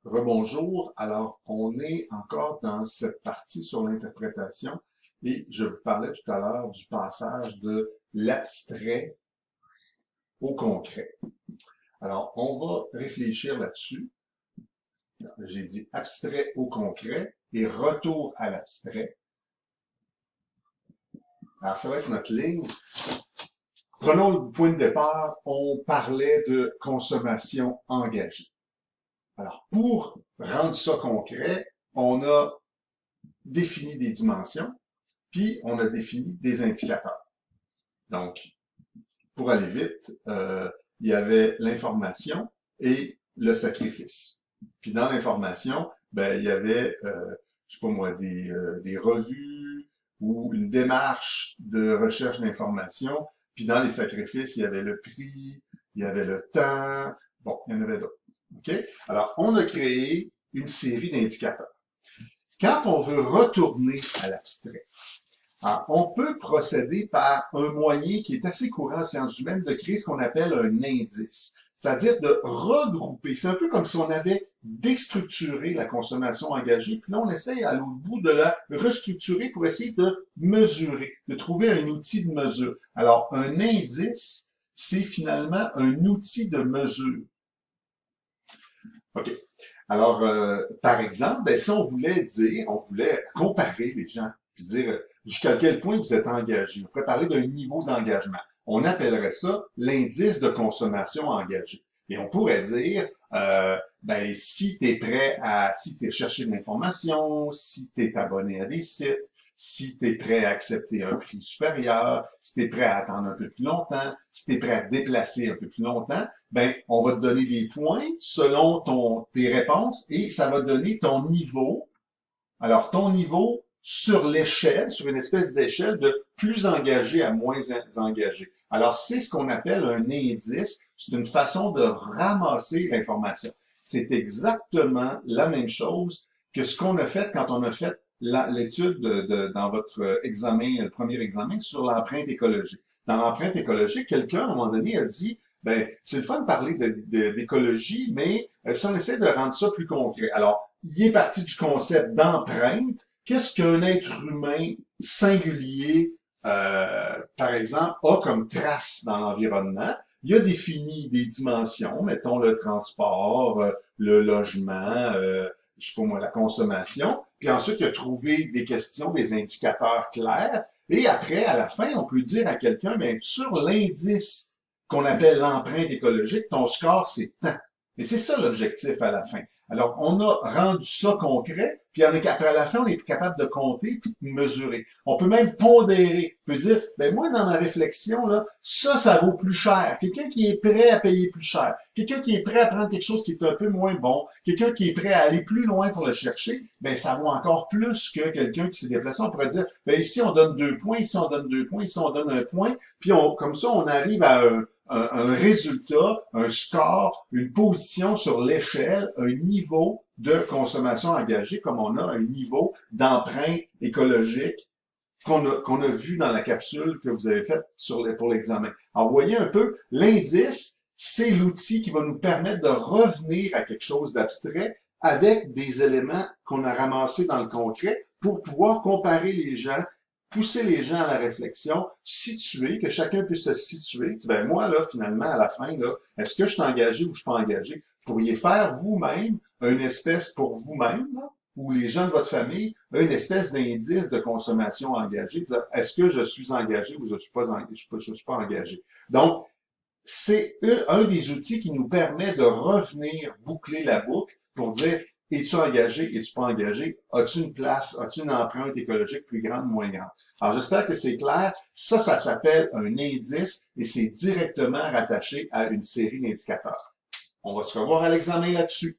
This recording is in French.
Rebonjour. Alors, on est encore dans cette partie sur l'interprétation et je vous parlais tout à l'heure du passage de l'abstrait au concret. Alors, on va réfléchir là-dessus. J'ai dit abstrait au concret et retour à l'abstrait. Alors, ça va être notre ligne. Prenons le point de départ, on parlait de consommation engagée. Alors, pour rendre ça concret, on a défini des dimensions, puis on a défini des indicateurs. Donc, pour aller vite, il y avait l'information et le sacrifice. Puis dans l'information, ben, il y avait, je sais pas moi, des revues ou une démarche de recherche d'information. Puis dans les sacrifices, il y avait le prix, il y avait le temps. Bon, il y en avait d'autres. OK? Alors, on a créé une série d'indicateurs. Quand on veut retourner à l'abstrait, on peut procéder par un moyen qui est assez courant en sciences humaines de créer ce qu'on appelle un indice, c'est-à-dire de regrouper. C'est un peu comme si on avait déstructuré la consommation engagée, puis là on essaye à l'autre bout de la restructurer pour essayer de mesurer, de trouver un outil de mesure. Alors un indice, c'est finalement un outil de mesure. OK. Alors, par exemple, ben, si on voulait dire, on voulait comparer les gens, puis dire jusqu'à quel point vous êtes engagé, on pourrait parler d'un niveau d'engagement. On appellerait ça l'indice de consommation engagée. Et on pourrait dire, ben, si tu es prêt à, si tu es chercher de l'information, si tu es abonné à des sites, si tu es prêt à accepter un prix supérieur, si tu es prêt à attendre un peu plus longtemps, si tu es prêt à te déplacer un peu plus longtemps, ben, on va te donner des points selon tes réponses et ça va donner ton niveau. Alors, ton niveau sur l'échelle, sur une espèce d'échelle de plus engagé à moins engagé. Alors, c'est ce qu'on appelle un indice. C'est une façon de ramasser l'information. C'est exactement la même chose que ce qu'on a fait quand on a fait l'étude dans votre examen, le premier examen, sur l'empreinte écologique. Dans l'empreinte écologique, quelqu'un, à un moment donné, a dit, ben, c'est le fun de parler d'écologie, mais si on essaie de rendre ça plus concret. Alors, il est parti du concept d'empreinte. Qu'est-ce qu'un être humain singulier, par exemple, a comme trace dans l'environnement? Il a défini des dimensions, mettons le transport, le logement, je sais pas moi, la consommation. Puis ensuite, il a trouvé des questions, des indicateurs clairs. Et après, à la fin, on peut dire à quelqu'un, mais sur l'indice qu'on appelle l'empreinte écologique, ton score, c'est tant. Et c'est ça l'objectif à la fin. Alors, on a rendu ça concret, puis après à la fin, on est capable de compter puis de mesurer. On peut même pondérer. On peut dire, ben moi, dans ma réflexion, là, ça vaut plus cher. Quelqu'un qui est prêt à payer plus cher. Quelqu'un qui est prêt à prendre quelque chose qui est un peu moins bon. Quelqu'un qui est prêt à aller plus loin pour le chercher, ben ça vaut encore plus que quelqu'un qui s'est déplacé. On pourrait dire, ben ici, on donne 2 points, ici, on donne 2 points, ici, on donne 1 point. Puis comme ça, on arrive à un résultat, un score, une position sur l'échelle, un niveau de consommation engagée, comme on a un niveau d'empreinte écologique qu'on a vu dans la capsule que vous avez faite pour l'examen. Alors, vous voyez un peu, l'indice, c'est l'outil qui va nous permettre de revenir à quelque chose d'abstrait avec des éléments qu'on a ramassés dans le concret pour pouvoir comparer les gens, pousser les gens à la réflexion, situer, que chacun puisse se situer. Ben moi, là, finalement, à la fin, là, est-ce que je suis engagé ou je suis pas engagé? Vous pourriez faire vous-même une espèce pour vous-même, là, ou les gens de votre famille, une espèce d'indice de consommation engagée. Est-ce que je suis engagé ou je suis pas engagé? Je suis pas engagé. Donc, c'est un des outils qui nous permet de revenir boucler la boucle pour dire, es-tu engagé, es-tu pas engagé? As-tu une place, as-tu une empreinte écologique plus grande, moins grande? Alors, j'espère que c'est clair. Ça s'appelle un indice et c'est directement rattaché à une série d'indicateurs. On va se revoir à l'examen là-dessus.